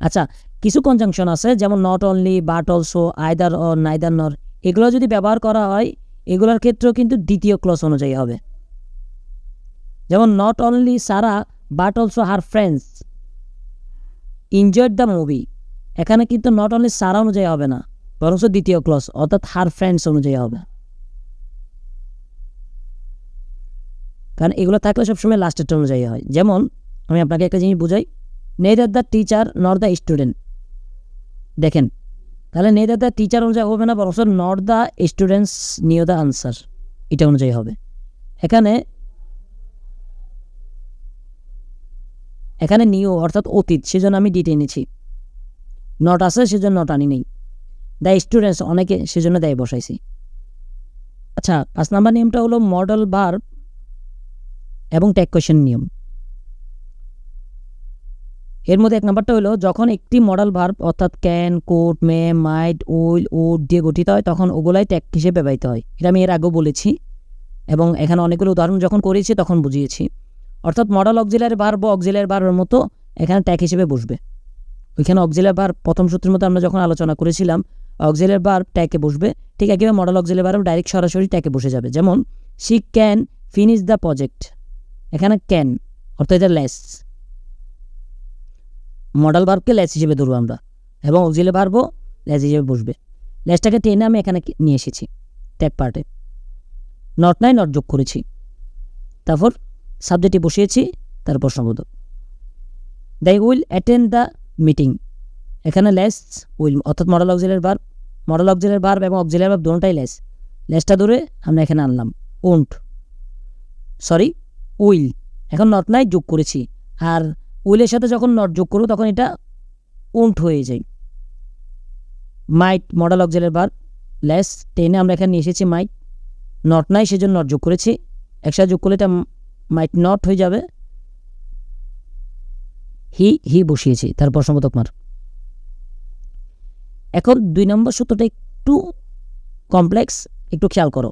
আচ্ছা, কিছু কনজাংশন আছে যেমন not only, but also, either or, neither নর, এগুলো যদি ব্যবহার করা হয় এগুলোর ক্ষেত্রেও কিন্তু দ্বিতীয় ক্লজ অনুযায়ী হবে। যেমন not only Sara but also her friends enjoyed the movie, এখানে কিন্তু নট অনলি সারা অনুযায়ী হবে না, বরং দ্বিতীয় ক্লজ অর্থাৎ হার ফ্রেন্ডস অনুযায়ী হবে, কারণ এগুলো থাকলে সবসময় লাস্টেরটা অনুযায়ী হয়। যেমন আমি আপনাকে একটা জিনিস বুঝাই, neither the teacher not the student, দেখেন তাহলে নেদার দ্য টিচার অনুযায়ী হবে না, বরং not the students knew the answer. এটা অনুযায়ী হবে। এখানে নিউ অর্থাৎ অতীত, সেজন্য আমি ডিট এনেছি। নট আছে সেজন্য নট আনি নেই। দ্য স্টুডেন্টস অনেকে, সেজন্য দেয় বসাইছি। আচ্ছা, 5 নাম্বার নিয়মটা হলো মডেল ভার্ব এবং ট্যাগ কোয়েশ্চেন নিয়ম। এর মধ্যে 1 নাম্বারটা হলো যখন একটি মডেল ভার্ব অর্থাৎ can, could, may, might, will, would দিয়ে গঠিত হয় তখন ওগুলাই ট্যাগ হিসেবে ব্যবহৃত হয়। এটা আমি এর আগেও বলেছি এবং এখানে অনেকগুলো উদাহরণ যখন করেছি তখন বুঝিয়েছি। অর্থাৎ মডেল অক্সিলারি ভার্ব অক্সিলারি ভার্বের মতো এখানে ট্যাগ হিসেবে বসবে। ওইখানে অক্সিলারি ভার্ব প্রথম সূত্রের মধ্যে আমরা যখন আলোচনা করেছিলাম অক্সিলারি ভার্ব ট্যাগে বসবে, ঠিক একইভাবে মডেল অক্সিলারি ভার্ব ডাইরেক্ট সরাসরি ট্যাগে বসে যাবে। যেমন she can finish the project, এখানে ক্যান অর্থাৎ এটা লেস, মডেল ভার্বকে লেস হিসেবে ধরবো আমরা এবং অক্সিলারি ভার্বও লেস হিসেবে বসবে। লেসটাকে টেনে আমি এখানে নিয়ে এসেছি ট্যাগ পার্টে। নট নাই নট যোগ করেছি, তারপর সাবজেক্টে বসিয়েছি, তার প্রশ্নবোধক। They will attend the meeting, এখানে লেস উইল অর্থাৎ মডেল অক্সিলারি ভার্ব এবং অক্সিলারি ভার্ব দুটোটাই লেসটা ধরে আমরা এখানে আনলাম উইল। এখন নট নাই যোগ করেছি, আর উইলের সাথে যখন নট যোগ করব তখন এটা উন্ট হয়ে যায়। মাইট মডেল অক্সিলারি ভার্ব লেস টেনে আমরা এখানে নিয়ে এসেছি মাইট। নট নাই সেজন্য নট যোগ করেছি, একসাথে যোগ করলে এটা মাইট নট হয়ে যাবে। হি বসিয়েছি, তারপর সমতক মার। এখন 2 নম্বর সূত্রটা একটু কমপ্লেক্স, একটু খেয়াল করো।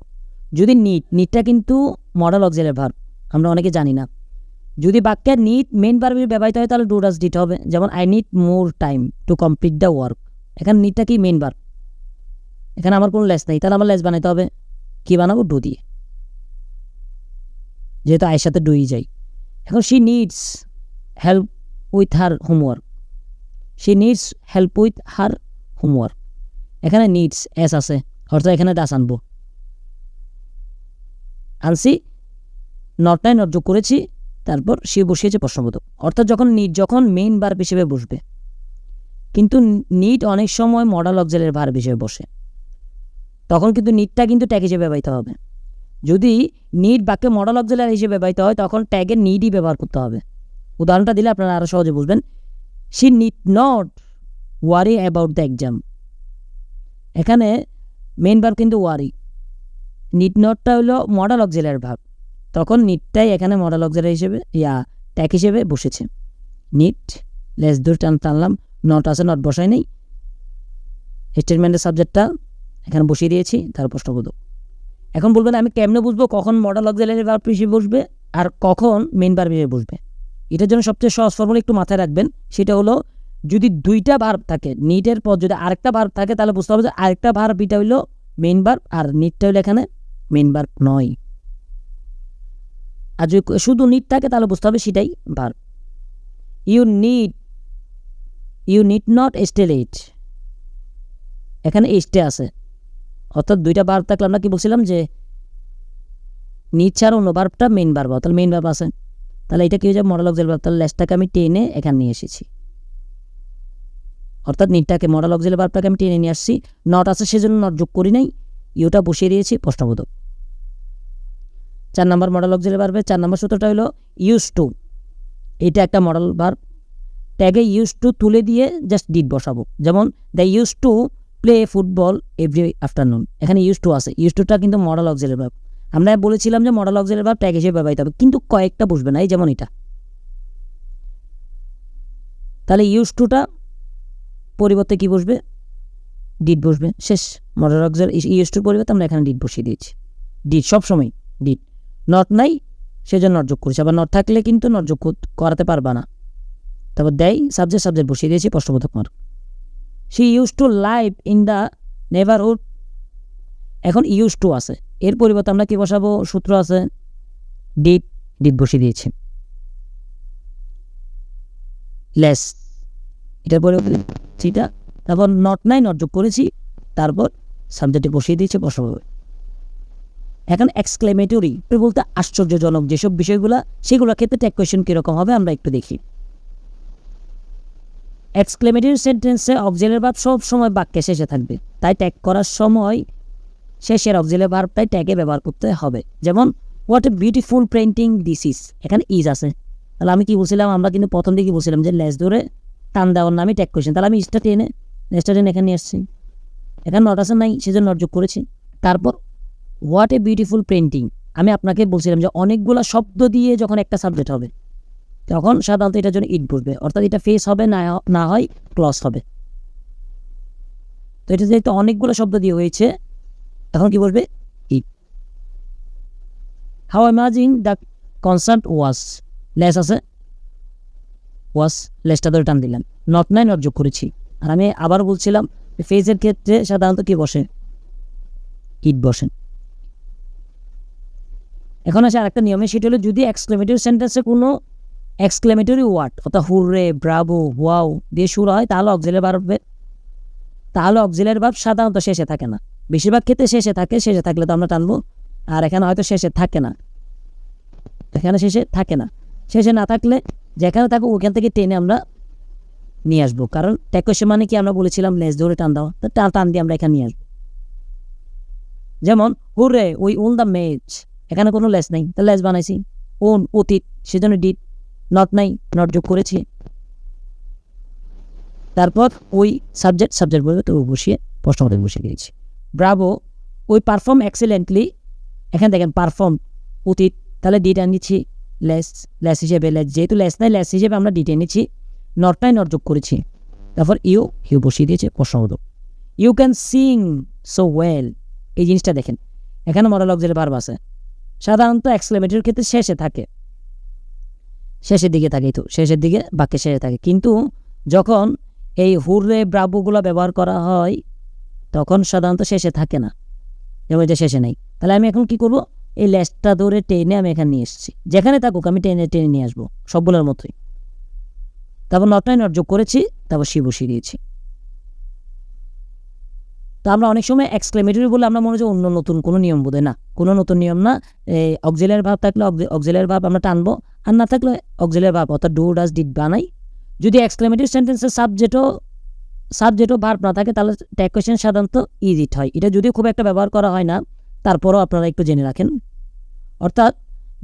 যদি নিটটা কিন্তু মডেল অক্সিলারি ভার্ব, আমরা অনেকে জানি না। যদি বাক্যে নিড মেইন ভার্বে ব্যবহৃত হয় তাহলে ডু ডাজ ডিড হবে। যেমন I need more time to complete the work, এখানে নিডটা কি মেইন ভার্ব, এখানে আমার কোনো লেস নেই, তাহলে আমার লেস বানাইতে হবে। কি বানাবো? ডু দিয়ে, যেহেতু আয়ের সাথে ডুই যাই। এখন she needs help with her homework, এখানে নিডস এস আছে অর্থাৎ এখানে ডাস আনবো, আনসি। নট নাই নট যোগ করেছি, তারপর সে বসিয়েছে প্রশ্নবোধক। অর্থাৎ যখন মেইন ভার্ব হিসেবে বসবে, কিন্তু নিড অনেক সময় মডেল অক্সিলারি ভার্ব হিসেবে বসে, তখন কিন্তু নিডটা কিন্তু ট্যাগ হিসেবে ব্যবহৃত হবে। যদি নিড বাক্যে মডেল অক্সিলারি হিসেবে ব্যবহৃত হয় তখন ট্যাগে নিডই ব্যবহার করতে হবে। উদাহরণটা দিলে আপনারা আরও সহজে বুঝবেন। She need not worry about the exam, এখানে মেইন ভার্ব কিন্তু ওয়ারি, নিড নটটা হলো মডেল অক্সিলারি ভার্ব, তখন নিডটাই এখানে মডেল অক্সিলারি হিসেবে ট্যাগ হিসেবে বসেছে। নিড লেস দূর টানলাম, নট আছে নট বসাই নেই, স্টেটমেন্টের সাবজেক্টটা এখানে বসিয়ে দিয়েছি, তার প্রশ্নবোধক। এখন বলবেন আমি কেমনে বুঝবো কখন মডেল অক্সিলারি ভার্ব হিসেবে বসবে আর কখন মেইন ভার্ব হিসেবে বসবে? এটার জন্য সবচেয়ে সহজ ফর্মুলা একটু মাথায় রাখবেন, সেটা হলো যদি 2টা ভার্ব থাকে, নিডের পর যদি আরেকটা ভার্ব থাকে তাহলে বুঝতে হবে যে আরেকটা ভার্ব এটা হইলো মেইন ভার্ব আর নিডটা হইলো এখানে মেইন ভার্ব নয়। আর যদি শুধু নিড থাকে তাহলে বুঝতে হবে সেটাই verb. You need not stay late, এখানে স্টে আছে, অর্থাৎ 2টা ভার্ব থাকলে আমরা কি বলছিলাম যে নিড ছাড়া অন্য ভার্বটা মেইন ভার্ব, তাহলে মেইন ভার্ব আছে, তাহলে এটা কি হয়ে যাবে মডেল অক্সিলারি ভার্ব। তাহলে লেসটাকে আমি টেনে এখানে নিয়ে এসেছি, অর্থাৎ নিডটাকে মডেল অক্সিলারি ভার্বটাকে আমি টেনে নিয়ে আসছি। নট আছে সেজন্য নট যোগ করি নাই, ইউটা বসিয়ে দিয়েছি প্রশ্নবোধক। 4 নম্বর মডেল অক্সিলারি ভার্বে 4 নম্বর সূত্রটা হলো ইউজ টু, এটা একটা মডেল ভার্ব, ট্যাগে ইউজ টু তুলে দিয়ে জাস্ট ডিড বসাবো। যেমন the use to play football every afternoon, এখানে ইউজ টু আছে, ইউজ টুটা কিন্তু মডেল অক্সিলারি ভার্ব। আমরা বলেছিলাম যে মডেল অক্সিলারি ভার্ব ট্যাগ হিসেবে ব্যবহৃত হবে, কিন্তু কয়েকটা বসবে না, এই যেমন এটা। তাহলে ইউজ টুটা পরিবর্তে কি বসবে? ডিড বসবে, শেষ। মডেল অক্সিলারি ইউজ টুর পরিবর্তে আমরা এখানে ডিড বসিয়ে দিয়েছি। ডিড সবসময় ডিড, নট নাই সেজন্য নট যোগ করেছি, আবার নট থাকলে কিন্তু নট যোগ করাতে পারবা না। তারপর দেয় সাবজেক্ট বসিয়ে দিয়েছি প্রশ্নবোধক mark. She use to live in the neighbourhood, এখন ইউজ টু আছে, এর পরিবর্তে আমরা কি বসাবো? সূত্র আছে ডিড বসিয়ে দিয়েছি। লেস এটার পরিবর্তে সেটা, তারপর নট নাই নট যোগ করেছি, তারপর সাবজেক্টে বসিয়ে দিয়েছি প্রশ্নবোধক। এখন এক্সক্লেমেটরি বলতে আশ্চর্যজনক যেসব বিষয়গুলা, সেগুলোর ক্ষেত্রে ট্যাগ কোয়েশ্চেন কীরকম হবে আমরা একটু দেখি। এক্সক্লেমেটরি সেন্টেন্সে অক্সিলারি ভার্ব সব সময় বাক্যে শেষে থাকবে, তাই ট্যাগ করার সময় শেষের অক্সিলারি ভার্বটাই ট্যাগে ব্যবহার করতে হবে। যেমন what a beautiful painting this is, এখানে ইজ আছে। তাহলে আমি কি বলছিলাম, আমরা কিন্তু প্রথম দিকে বলছিলাম যে লেস ধরে টান দেওয়ার নামে ট্যাগ কোয়েশ্চেন। তাহলে আমি ইজটা টেনে লেসটা টেনে এখানে নিয়ে আসছি, এখানে নট আছে নাই, সেজন্য নট যোগ করেছি। তারপর হোয়াট এ বিউটিফুল পেইন্টিং, আমি আপনাকে বলছিলাম যে অনেকগুলো শব্দ দিয়ে যখন একটা সাবজেক্ট হবে তখন সাধারণত এটার জন্য ইট বলবে, অর্থাৎ এটা ফেস হবে না হয় ক্লজ হবে। তো এটা যেহেতু অনেকগুলো শব্দ দিয়ে হয়েছে, এখন কি বলবে, it. How amazing the concert was, less আছে, ওয়াজ লেসটা ধরে টান দিলাম, নট নাই নট যোগ করেছি। আর আমি আবার বলছিলাম ফেজের ক্ষেত্রে সাধারণত কি বসে, ইট বসে। এখন আসে আরেকটা নিয়মে, সেটা হলো যদি এক্সক্লেমেটরি সেন্টেন্সে কোনো এক্সক্লেমেটরি ওয়ার্ড অর্থাৎ হুররে, ব্রাভো, ওয়াও দিয়ে শুরু হয়, তাহলে অক্সিলারি ভার্ব সাধারণত শেষে থাকে না। বেশিরভাগ ক্ষেত্রে শেষে থাকে, শেষে থাকলে তো আমরা টানবো। আর এখানে হয়তো শেষে থাকে না, শেষে না থাকলে যেখানে থাকো ওখান থেকে টেনে আমরা নিয়ে আসবো। কারণ ট্যাগ কোয়েশ্চেন মানে কি, আমরা বলেছিলাম লেস ধরে টান দেওয়া, তো টান দিয়ে আমরা এখানে নিয়ে আসবো। যেমন hurray we won the match, এখানে কোনো লেস নাই, তো লেস বানাইছি। ওন অতীত, সেজন্য ডিড, নট নাই নট যোগ করেছি। তারপর ওই সাবজেক্ট বলবে তো বসিয়ে প্রশ্নবোধক বসিয়ে দিয়েছি। ব্রাভো ওই পারফর্ম এক্সেলেন্টলি, এখানে দেখেন পারফর্ম অতীত, তাহলে ডিটা নিচ্ছি লেস হিসেবে, যেহেতু লেস নাই লেস হিসেবে আমরা ডিটে নিচ্ছি, নট নাই নট যোগ করেছি। তারপর ইউ বসিয়ে দিয়েছে প্রশ্নবোধক। You can sing so well, এই জিনিসটা দেখেন এখানে মডেল অক্সিলারি ভার্ব আছে, সাধারণত এক্সক্লেমেটরির ক্ষেত্রে শেষে থাকে, শেষের দিকে থাকে, তো শেষের দিকে বাক্যের শেষে থাকে। কিন্তু যখন এই হুররে ব্রাভোগুলো ব্যবহার করা হয় তখন সাধারণত শেষে থাকে না, যেমন এটা শেষে নেই। তাহলে আমি এখন কি করব, এই লেসটা ধরে টেনে আমি এখানে নিয়ে এসেছি, যেখানে থাকুক আমি টেনে নিয়ে আসবো সবগুলোর মতোই। তারপর নট নাই নট যোগ করেছি, তারপর সি বসিয়ে দিয়েছি। তো আমরা অনেক সময় এক্সক্লেমেটরি বলে আমরা মনে হচ্ছে অন্য নতুন কোনো নিয়ম বোধহয়, না, কোনো নতুন নিয়ম না। এই অক্সিলারি ভার্ব থাকলে অক্সিলারি ভার্ব আমরা টানবো, আর না থাকলে অক্সিলারি ভার্ব অর্থাৎ ডু ডাজ ডিড বানাই। যদি এক্সক্লেমেটরি সেন্টেন্সের সাবজেক্টও ভার্ব না থাকে তাহলে ট্যাগ কোয়েশ্চেন সাধারণত ইট হয়। এটা যদিও খুব একটা ব্যবহার করা হয় না, তারপরও আপনারা একটু জেনে রাখেন। অর্থাৎ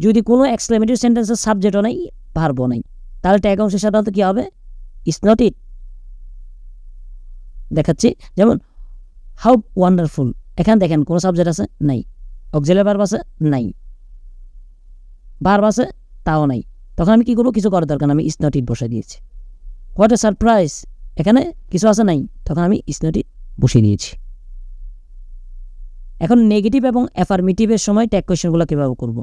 যদি কোনো এক্সক্লেমেটরি সেন্টেন্সের সাবজেক্টও নেই ভার্বও নেই, তাহলে ট্যাগ অংশে সাধারণত কী হবে, ইটস নট ইট। দেখাচ্ছি, যেমন হাউ ওয়ান্ডারফুল, এখানে দেখেন কোনো সাবজেক্ট আছে নাই, অক্সিলারি ভার্ব আছে নাই, ভার্ব আছে তাও নাই, তখন আমি কী করবো, কিছু করার দরকার না, আমি ইটস নট ইট বসে দিয়েছি। হোয়াট এ সারপ্রাইজ, এখানে কিছু আছে নাই, তখন আমি ইটস নট ইট বসিয়ে দিয়েছি। এখন নেগেটিভ এবং অ্যাফার্মেটিভের সময় ট্যাগ কোয়েশ্চেনগুলো কীভাবে করব।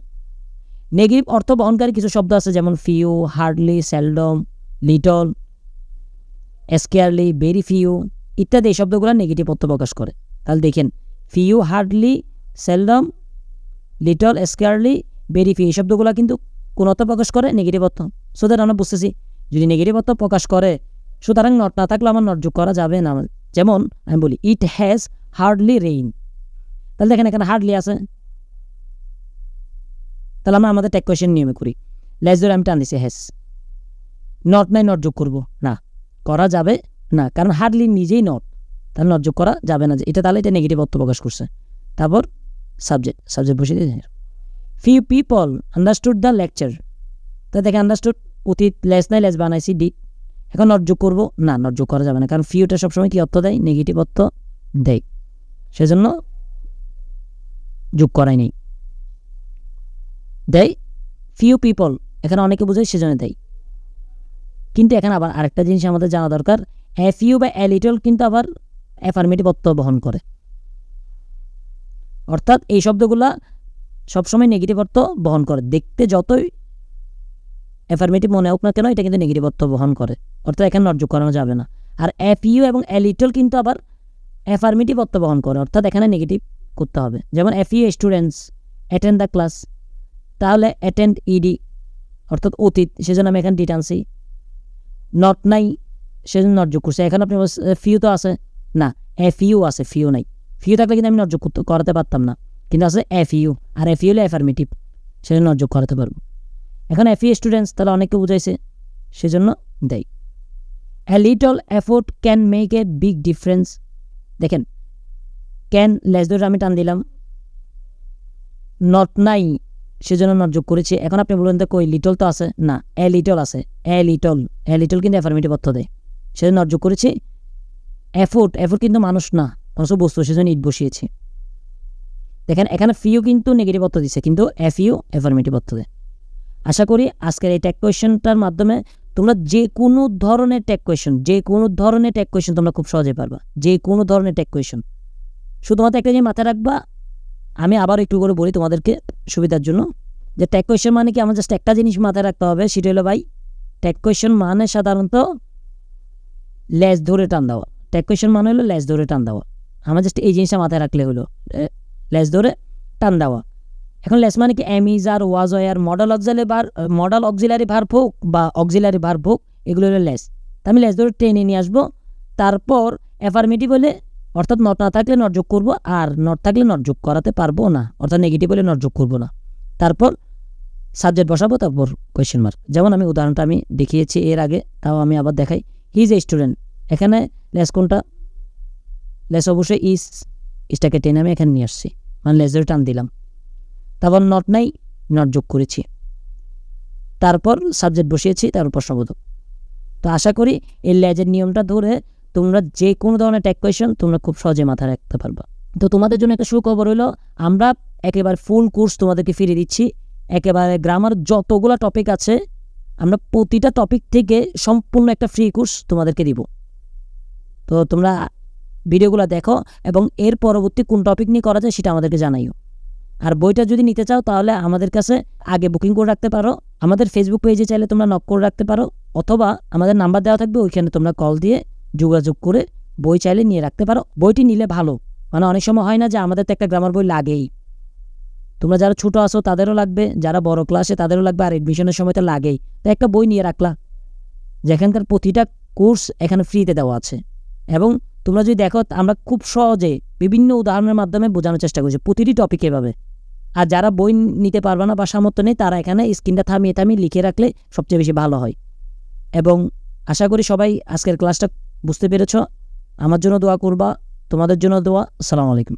নেগেটিভ অর্থ বহনকারী কিছু শব্দ আছে, যেমন few, hardly, seldom, little, scarcely, very few ইত্যাদি। এই শব্দগুলো নেগেটিভ অর্থ প্রকাশ করে। তাহলে দেখেন few, hardly, seldom, little, scarcely, very few এই শব্দগুলো কিন্তু কোন অর্থ প্রকাশ করে, নেগেটিভ অর্থ। সো দ্যাট আমরা বুঝতেছি যদি নেগেটিভ অর্থ প্রকাশ করে, সুতরাং নট না থাকলে আমার নট যোগ করা যাবে না। যেমন আমি বলি ইট হ্যাজ হার্ডলি রেইন, তাহলে দেখেন এখানে হার্ডলি আছে, তাহলে আমরা আমাদের ট্যাগ কোয়েশ্চেন নিয়মে করি, লেস ধরে আমি টান দিছি হ্যাজ, নট নাই নট যোগ করবো না, করা যাবে না, কারণ হার্ডলি নিজেই নট, তাহলে নট যোগ করা যাবে না, যে এটা তাহলে এটা নেগেটিভ অর্থ প্রকাশ করছে। তারপর সাবজেক্ট বসে দিয়ে few people understood the lecture, তাই দেখে আন্ডারস্টুড অতীত, লেস নাই লেস বানাইছি ডিড, এখন নট যোগ করবো না, নট যোগ করা যাবে না, কারণ ফিউটা সবসময় কি অর্থ দেয়, নেগেটিভ অর্থ দেয়, সেজন্য যোগ করাই নেই। দেয় ফিউ পিপল, এখানে অনেকে বোঝায় সেজন্য দেয়। কিন্তু এখানে আবার আরেকটা জিনিস আমাদের জানা দরকার, এ ফিউ বা এ লিটল কিন্তু আবার অ্যাফার্মেটিভ অর্থ বহন করে, অর্থাৎ এই শব্দগুলা সবসময় নেগেটিভ অর্থ বহন করে। দেখতে যতই অ্যাফার্মেটিভ মনে হোক না কেন, এটা কিন্তু নেগেটিভ অর্থ বহন করে, অর্থাৎ এখানে নট যোগ করানো যাবে না। আর এ ফিউ এবং এ লিটল কিন্তু আবার অ্যাফার্মেটিভ অর্থ বহন করে, অর্থাৎ এখানে নেগেটিভ করতে হবে। যেমন a few students attend the class, তাহলে অ্যাটেন্ড ইডি অর্থাৎ অতীত, সেজন্য আমি এখানে ডিট আনছি। নট নাই সেজন্য নট যোগ করছি। এখানে আপনি ফিউ তো আছে না, এ ফিউ আছে, ফিউ নাই, ফিউ থাকলে কিন্তু আমি নট যোগ করাতে পারতাম না, কিন্তু আছে এ ফিউ, আর এ ফিউ হলে অ্যাফার্মেটিভ, সেজন্য নট যোগ করাতে পারবো। এখন এ ফিউ স্টুডেন্টস, তাহলে অনেককে বুঝাইছে, সেজন্য দেয়। A little effort can make a big difference, দেখেন ক্যান লেস ধরে আমি টান দিলাম, নট নাই সেজন্য নট যোগ করেছি। এখন আপনি বলুন তো কই লিটল তো আছে না, এ লিটল আছে, এ লিটল কিন্তু অ্যাফার্মেটিভ অর্থ দেয়, সেজন্য নট যোগ করেছি। এফোর্ট কিন্তু মানুষ না, মানুষ বস্তু, সেজন্য ইট বসিয়েছি। দেখেন এখানে ফিউ কিন্তু নেগেটিভ অর্থ দিচ্ছে, কিন্তু এফইউ অ্যাফার্মেটিভ অর্থ দেয়। আশা করি আজকের এই ট্যাগ কোয়েশ্চেনটার মাধ্যমে তোমরা যে কোনো ধরনের ট্যাগ কোয়েশ্চেন তোমরা খুব সহজে পারবা, যে কোনো ধরনের ট্যাগ কোয়েশ্চেন। শুধুমাত্র একটা জিনিস মাথায় রাখবা, আমি আবার একটু করে বলি তোমাদেরকে সুবিধার জন্য, যে ট্যাগ কোয়েশ্চেন মানে কি, আমার জাস্ট একটা জিনিস মাথায় রাখতে হবে, সেটা হলো ভাই ট্যাগ কোয়েশ্চেন মানে সাধারণত লেজ ধরে টান দেওয়া। ট্যাগ কোয়েশ্চেন মানে হলো লেজ ধরে টান দেওয়া। আমার জাস্ট এই জিনিসটা মাথায় রাখলে হলো, লেজ ধরে টান দেওয়া। এখন লেস মানে কি, am is are, was were, modal auxiliary verb হোক বা অক্সিলারি ভার্ব হোক, এগুলো হলো লেস। তা আমি লেস ধরে টেনে নিয়ে আসবো। তারপর অ্যাফার্মেটিভ হলে, অর্থাৎ নট না থাকলে নট যোগ করবো, আর নট থাকলে নট যোগ করাতে পারবো না, অর্থাৎ নেগেটিভ হলে নট যোগ করবো না। তারপর সাবজেক্ট বসাবো, তারপর কোয়েশ্চেন মার্ক। যেমন আমি উদাহরণটা আমি দেখিয়েছি এর আগে, তাও আমি আবার দেখাই। হি ইজ এ স্টুডেন্ট, এখানে লেস কোনটা, লেস অবশ্যই ইজটাকে টেনে আমি এখানে নিয়ে আসছি, মানে লেস ধরে টান দিলাম। তারপর নট নাই, নট যোগ করেছি, তারপর সাবজেক্ট বসিয়েছি, তারপর প্রশ্নবোধক। তো আশা করি এই লেজের নিয়মটা ধরে তোমরা যে কোনো ধরনের ট্যাগ কোয়েশ্চেন তোমরা খুব সহজে মাথায় রাখতে পারবা। তো তোমাদের জন্য একটা সুখবর হলো, আমরা একেবারে ফুল কোর্স তোমাদেরকে ফিরিয়ে দিচ্ছি। একেবারে গ্রামার যতগুলো টপিক আছে, আমরা প্রতিটা টপিক থেকে সম্পূর্ণ একটা ফ্রি কোর্স তোমাদেরকে দিব। তো তোমরা ভিডিওগুলো দেখো এবং এর পরবর্তী কোন টপিক নিয়ে করা যায় সেটা আমাদেরকে জানাইও। আর বইটা যদি নিতে চাও তাহলে আমাদের কাছে আগে বুকিং করে রাখতে পারো, আমাদের ফেসবুক পেজে চাইলে তোমরা নক করে রাখতে পারো, অথবা আমাদের নাম্বার দেওয়া থাকবে, ওইখানে তোমরা কল দিয়ে যোগাযোগ করে বই চাইলে নিয়ে রাখতে পারো। বইটি নিলে ভালো, মানে অনেক সময় হয় না যে আমাদের তো একটা গ্রামার বই লাগেই, তোমরা যারা ছোটো আসো তাদেরও লাগবে, যারা বড় ক্লাসে তাদেরও লাগবে, আর এডমিশনের সময় তো লাগেই। তো একটা বই নিয়ে রাখলা, যেখানকার প্রতিটা কোর্স এখানে ফ্রিতে দেওয়া আছে। এবং তোমরা যদি দেখো, আমরা খুব সহজে বিভিন্ন উদাহরণের মাধ্যমে বোঝানোর চেষ্টা করছি প্রতিটি টপিক এভাবে। আর যারা বই নিতে পারবে না বা সামর্থ্য নেই, তারা এখানে স্ক্রিনটা থামিয়ে লিখে রাখলে সবচেয়ে বেশি ভালো হয়। এবং আশা করি সবাই আজকের ক্লাসটা বুঝতে পেরেছ। আমার জন্য দোয়া করবা, তোমাদের জন্য দোয়া। আসসালামু আলাইকুম।